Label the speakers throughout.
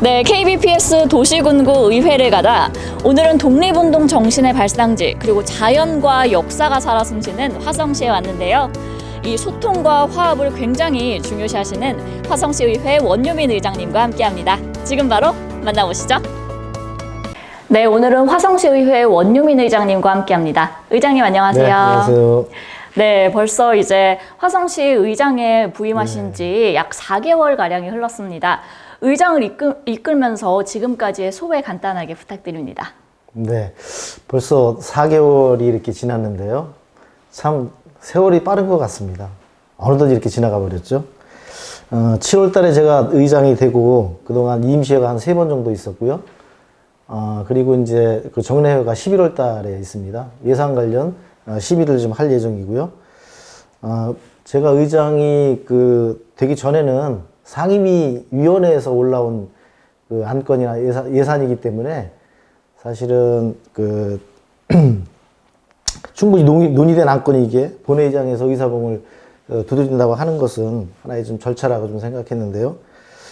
Speaker 1: 네, KBPS 도시군구 의회를 가다 오늘은 독립운동 정신의 발상지 그리고 자연과 역사가 살아 숨쉬는 화성시에 왔는데요. 이 소통과 화합을 굉장히 중요시하시는 화성시 의회 원유민 의장님과 함께합니다. 지금 바로 만나보시죠. 네, 오늘은 화성시 의회 원유민 의장님과 함께합니다. 의장님 안녕하세요.
Speaker 2: 네, 안녕하세요.
Speaker 1: 네, 벌써 이제 화성시 의장에 부임하신 지 약 4개월 가량이 흘렀습니다. 의장을 이끌면서 지금까지의 소회 간단하게 부탁드립니다.
Speaker 2: 네, 벌써 4개월이 이렇게 지났는데요. 참 세월이 빠른 것 같습니다. 어느덧 이렇게 지나가 버렸죠. 7월 달에 제가 의장이 되고 그동안 임시회가 한 3번 정도 있었고요. 그리고 이제 그 정례회가 11월 달에 있습니다. 예산 관련 시비를 좀 할 예정이고요. 제가 의장이 되기 전에는 상임위원회에서 올라온 그 안건이나 예산이기 때문에 사실은 충분히 논의된 안건이 이게 본회의장에서 의사봉을 두드린다고 하는 것은 하나의 좀 절차라고 좀 생각했는데요.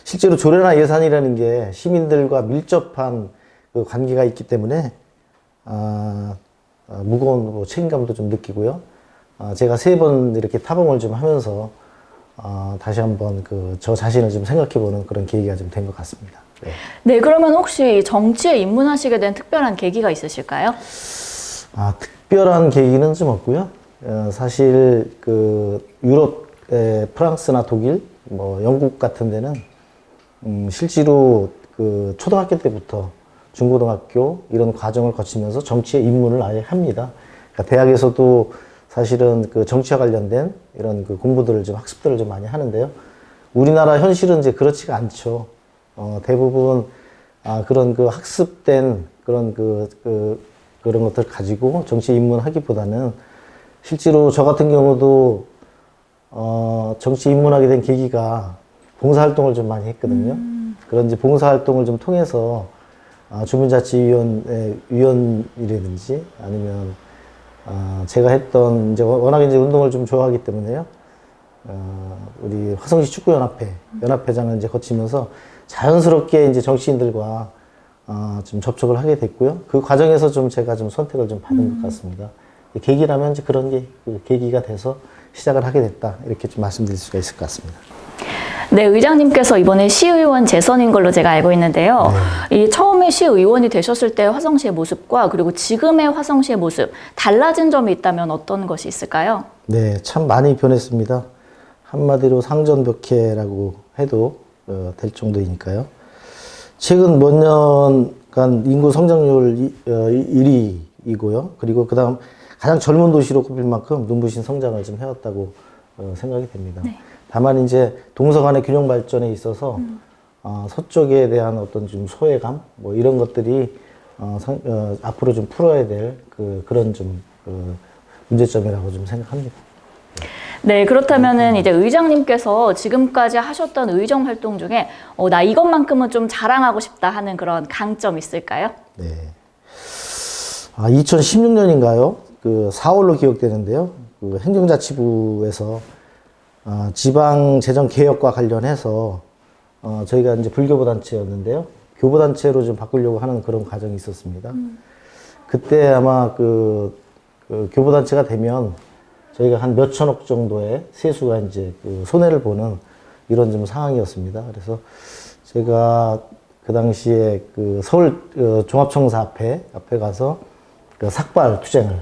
Speaker 2: 실제로 조례나 예산이라는 게 시민들과 밀접한 그 관계가 있기 때문에 무거운 책임감도 좀 느끼고요. 제가 3번 이렇게 타봉을 좀 하면서 다시 한번 저 자신을 좀 생각해보는 그런 계기가 좀 된 것 같습니다. 네.
Speaker 1: 네, 그러면 혹시 정치에 입문하시게 된 특별한 계기가 있으실까요?
Speaker 2: 특별한 계기는 좀 없고요. 사실 유럽의 프랑스나 독일, 영국 같은 데는 실제로 초등학교 때부터 중고등학교 이런 과정을 거치면서 정치에 입문을 아예 합니다. 그러니까 대학에서도 사실은 정치와 관련된 이런 공부들을 좀 학습들을 좀 많이 하는데요. 우리나라 현실은 이제 그렇지가 않죠. 대부분 그런 학습된 그런 그런 것들 가지고 정치에 입문하기보다는 실제로 저 같은 경우도 정치 입문하게 된 계기가 봉사활동을 좀 많이 했거든요. 그런 이제 봉사활동을 좀 통해서 주민자치위원회 위원이라든지 아니면 제가 했던 이제 워낙 이제 운동을 좀 좋아하기 때문에요. 우리 화성시 축구연합회 연합회장을 이제 거치면서 자연스럽게 이제 정치인들과 좀 접촉을 하게 됐고요. 그 과정에서 좀 제가 좀 선택을 좀 받은 것 같습니다. 계기라면 이제 그런 게 계기가 돼서 시작을 하게 됐다 이렇게 좀 말씀드릴 수가 있을 것 같습니다.
Speaker 1: 네, 의장님께서 이번에 시의원 재선인 걸로 제가 알고 있는데요. 이 처음에 시의원이 되셨을 때 화성시의 모습과 그리고 지금의 화성시의 모습 달라진 점이 있다면 어떤 것이 있을까요?
Speaker 2: 네, 참 많이 변했습니다. 한마디로 상전벽해라고 해도 될 정도이니까요. 최근 몇 년간 인구 성장률 1위이고요. 그리고 그다음 가장 젊은 도시로 꼽힐 만큼 눈부신 성장을 좀 해왔다고 생각이 됩니다. 네. 다만 이제 동서 간의 균형 발전에 있어서 서쪽에 대한 어떤 좀 소외감 이런 것들이 앞으로 좀 풀어야 될 그런 좀 문제점이라고 좀 생각합니다.
Speaker 1: 네, 그렇다면은 이제 의장님께서 지금까지 하셨던 의정 활동 중에 나 이것만큼은 좀 자랑하고 싶다 하는 그런 강점 있을까요?
Speaker 2: 네. 2016년인가요? 4월로 기억되는데요. 행정자치부에서 지방재정 개혁과 관련해서 저희가 이제 불교보단체였는데요. 교보단체로 좀 바꾸려고 하는 그런 과정이 있었습니다. 그때 아마 교보단체가 되면 저희가 한 몇천억 정도의 세수가 이제 손해를 보는 이런 좀 상황이었습니다. 그래서 제가 그 당시에 서울 종합청사 앞에 가서 삭발 투쟁을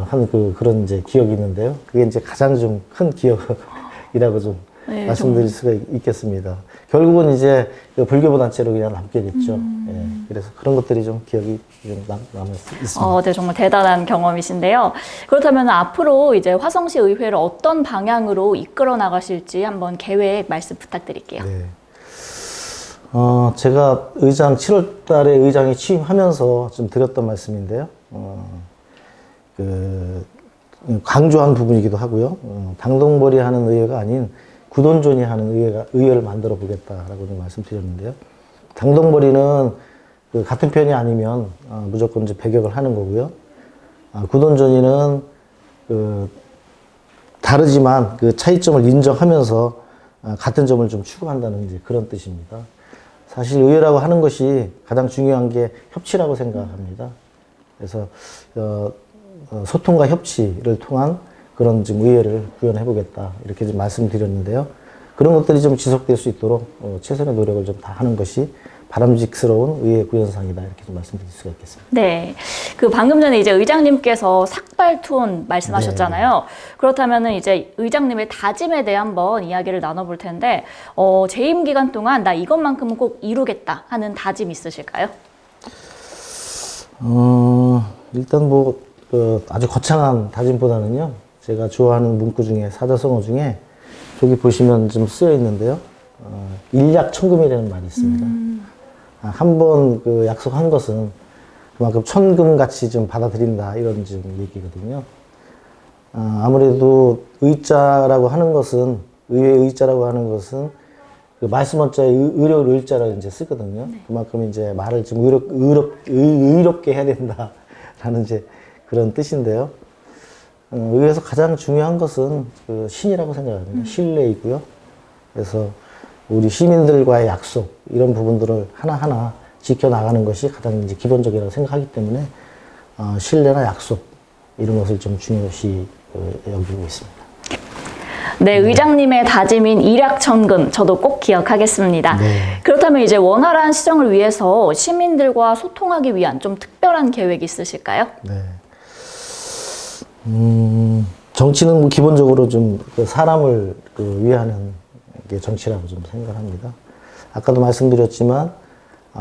Speaker 2: 한 그런 이제 기억이 있는데요. 그게 이제 가장 좀 큰 기억이라고 좀
Speaker 1: 네,
Speaker 2: 말씀드릴 수가 있겠습니다. 결국은 이제 불교보단체로 그냥 남게 됐죠. 예, 그래서 그런 것들이 좀 기억이 좀 남아 있습니다.
Speaker 1: 네, 정말 대단한 경험이신데요. 그렇다면 앞으로 이제 화성시 의회를 어떤 방향으로 이끌어 나가실지 한번 계획 말씀 부탁드릴게요.
Speaker 2: 네. 제가 7월 달에 의장에 취임하면서 좀 드렸던 말씀인데요. 강조한 부분이기도 하고요. 당동벌이 하는 의회가 아닌 구돈존이 하는 의회를 만들어 보겠다라고 좀 말씀드렸는데요. 당동벌이는 같은 편이 아니면 무조건 이제 배격을 하는 거고요. 구돈존이는 다르지만 차이점을 인정하면서 같은 점을 좀 추구한다는 이제 그런 뜻입니다. 사실 의회라고 하는 것이 가장 중요한 게 협치라고 생각합니다. 그래서 소통과 협치를 통한 그런 지금 의회를 구현해 보겠다 이렇게 좀 말씀드렸는데요. 그런 것들이 좀 지속될 수 있도록 최선의 노력을 좀 다하는 것이 바람직스러운 의회 구현상이다 이렇게 좀 말씀드릴 수가 있겠습니다.
Speaker 1: 네. 그 방금 전에 이제 의장님께서 삭발투혼 말씀하셨잖아요. 그렇다면은 이제 의장님의 다짐에 대해 한번 이야기를 나눠볼 텐데, 재임 기간 동안 나 이것만큼은 꼭 이루겠다 하는 다짐 있으실까요?
Speaker 2: 일단 뭐, 아주 거창한 다짐보다는요, 제가 좋아하는 문구 중에, 사자성어 중에, 저기 보시면 좀 쓰여 있는데요, 일약천금이라는 말이 있습니다. 한번 그 약속한 것은 그만큼 천금같이 좀 받아들인다, 이런 좀 얘기거든요. 아무래도 의자라고 하는 것은, 의회 의자라고 하는 것은 그 말씀 원자에 의료를 의자라고 이제 쓰거든요. 네. 그만큼 이제 말을 좀 의롭게 해야 된다라는 이제 그런 뜻인데요. 의회에서 가장 중요한 것은 그 신이라고 생각합니다. 신뢰이고요. 그래서 우리 시민들과의 약속 이런 부분들을 하나하나 지켜나가는 것이 가장 이제 기본적이라고 생각하기 때문에 신뢰나 약속 이런 것을 좀 중요시 여기고 있습니다.
Speaker 1: 네, 의장님의 다짐인 일약천금 저도 꼭 기억하겠습니다. 네. 그렇다면 이제 원활한 시정을 위해서 시민들과 소통하기 위한 좀 특별한 계획이 있으실까요?
Speaker 2: 네. 정치는 뭐 기본적으로 좀 사람을 위하는 게 정치라고 좀 생각합니다. 아까도 말씀드렸지만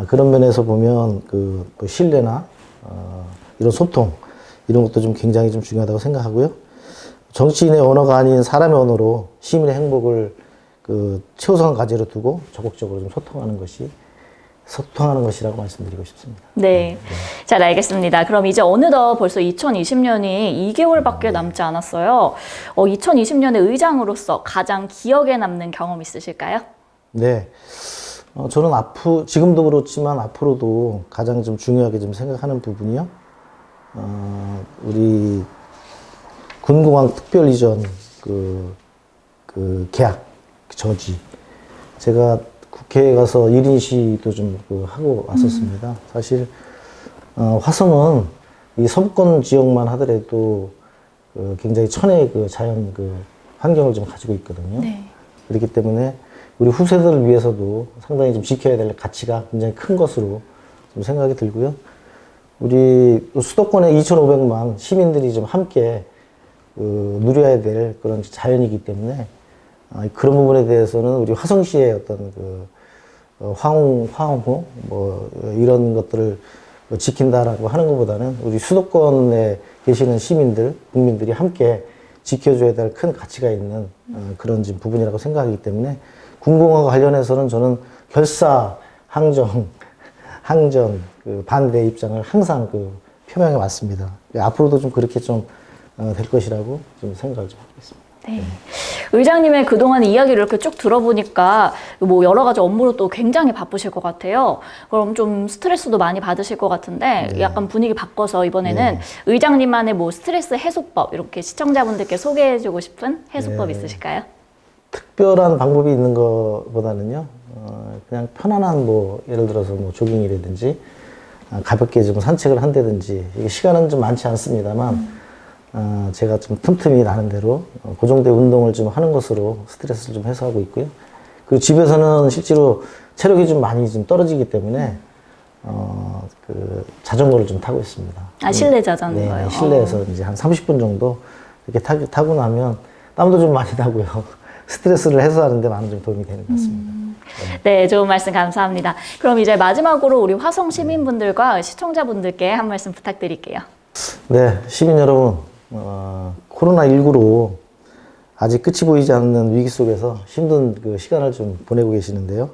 Speaker 2: 그런 면에서 보면 그 신뢰나 이런 소통 이런 것도 좀 굉장히 좀 중요하다고 생각하고요. 정치인의 언어가 아닌 사람의 언어로 시민의 행복을 그 최우선 과제로 두고 적극적으로 좀 소통하는 것이라고 말씀드리고 싶습니다.
Speaker 1: 네. 잘 알겠습니다. 그럼 이제 어느덧 벌써 2020년이 2개월밖에 남지 않았어요. 2020년의 의장으로서 가장 기억에 남는 경험 있으실까요?
Speaker 2: 네. 저는 지금도 그렇지만 앞으로도 가장 좀 중요하게 좀 생각하는 부분이요. 우리 군공항 특별이전 그 계약 저지. 제가 국회에 가서 1인 시도 좀 하고 왔었습니다. 사실 화성은 이 서부권 지역만 하더라도 굉장히 천혜의 자연 환경을 좀 가지고 있거든요. 네. 그렇기 때문에 우리 후세들을 위해서도 상당히 좀 지켜야 될 가치가 굉장히 큰 것으로 좀 생각이 들고요. 우리 수도권의 2,500만 시민들이 좀 함께 누려야 될 그런 자연이기 때문에 그런 부분에 대해서는 우리 화성시의 어떤 화홍호 뭐 이런 것들을 지킨다라고 하는 것보다는 우리 수도권에 계시는 시민들, 국민들이 함께 지켜줘야 될 큰 가치가 있는 그런 지금 부분이라고 생각하기 때문에 군공항과 관련해서는 저는 항전 반대 입장을 항상 표명해 왔습니다. 앞으로도 좀 그렇게 좀 될 것이라고 좀 생각을 좀 하고 있습니다.
Speaker 1: 네. 의장님의 그동안 이야기를 이렇게 쭉 들어보니까 뭐 여러 가지 업무로 또 굉장히 바쁘실 것 같아요. 그럼 좀 스트레스도 많이 받으실 것 같은데 네. 약간 분위기 바꿔서 이번에는 네. 의장님만의 뭐 스트레스 해소법 이렇게 시청자분들께 소개해주고 싶은 해소법 네. 있으실까요? 특별한
Speaker 2: 방법이 있는 것보다는요. 그냥 편안한 예를 들어서 조깅이라든지 가볍게 좀 산책을 한다든지 이게 시간은 좀 많지 않습니다만 제가 좀 틈틈이 나는 대로 그 정도의 운동을 좀 하는 것으로 스트레스를 좀 해소하고 있고요. 그리고 집에서는 실제로 체력이 좀 많이 좀 떨어지기 때문에 자전거를 좀 타고 있습니다.
Speaker 1: 실내 자전거요?
Speaker 2: 네, 실내에서 이제 한 30분 정도 이렇게 타고 나면 땀도 좀 많이 나고요. 스트레스를 해소하는 데 많은 좀 도움이 되는 것 같습니다.
Speaker 1: 네, 좋은 말씀 감사합니다. 그럼 이제 마지막으로 우리 화성 시민분들과 시청자분들께 한 말씀 부탁드릴게요.
Speaker 2: 네, 시민 여러분, 코로나19로 아직 끝이 보이지 않는 위기 속에서 힘든 시간을 좀 보내고 계시는데요.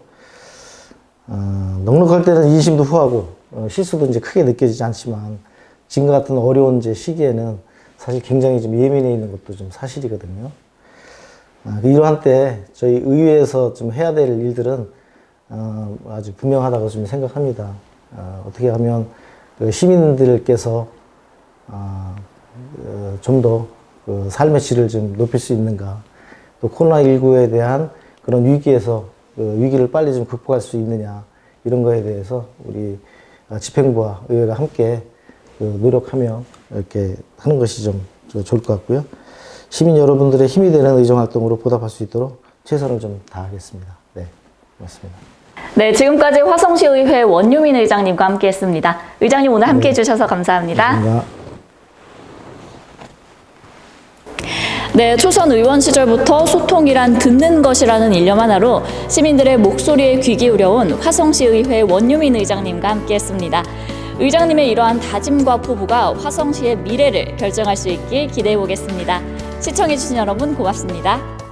Speaker 2: 넉넉할 때는 인심도 후하고 실수도 이제 크게 느껴지지 않지만 지금 같은 어려운 시기에는 사실 굉장히 좀 예민해 있는 것도 좀 사실이거든요. 이러한 때 저희 의회에서 좀 해야 될 일들은 아주 분명하다고 좀 생각합니다. 어떻게 하면 시민들께서 좀 더 삶의 질을 좀 높일 수 있는가, 또 코로나19에 대한 그런 위기에서 위기를 빨리 좀 극복할 수 있느냐, 이런 거에 대해서 우리 집행부와 의회가 함께 노력하며 이렇게 하는 것이 좀 좋을 것 같고요. 시민 여러분들의 힘이 되는 의정 활동으로 보답할 수 있도록 최선을 좀 다하겠습니다. 네, 고맙습니다.
Speaker 1: 네, 지금까지 화성시의회 원유민 의장님과 함께했습니다. 의장님 오늘 함께해 주셔서 감사합니다.
Speaker 2: 감사합니다.
Speaker 1: 네, 초선 의원 시절부터 소통이란 듣는 것이라는 일념 하나로 시민들의 목소리에 귀 기울여온 화성시의회 원유민 의장님과 함께했습니다. 의장님의 이러한 다짐과 포부가 화성시의 미래를 결정할 수 있길 기대해 보겠습니다. 시청해주신 여러분 고맙습니다.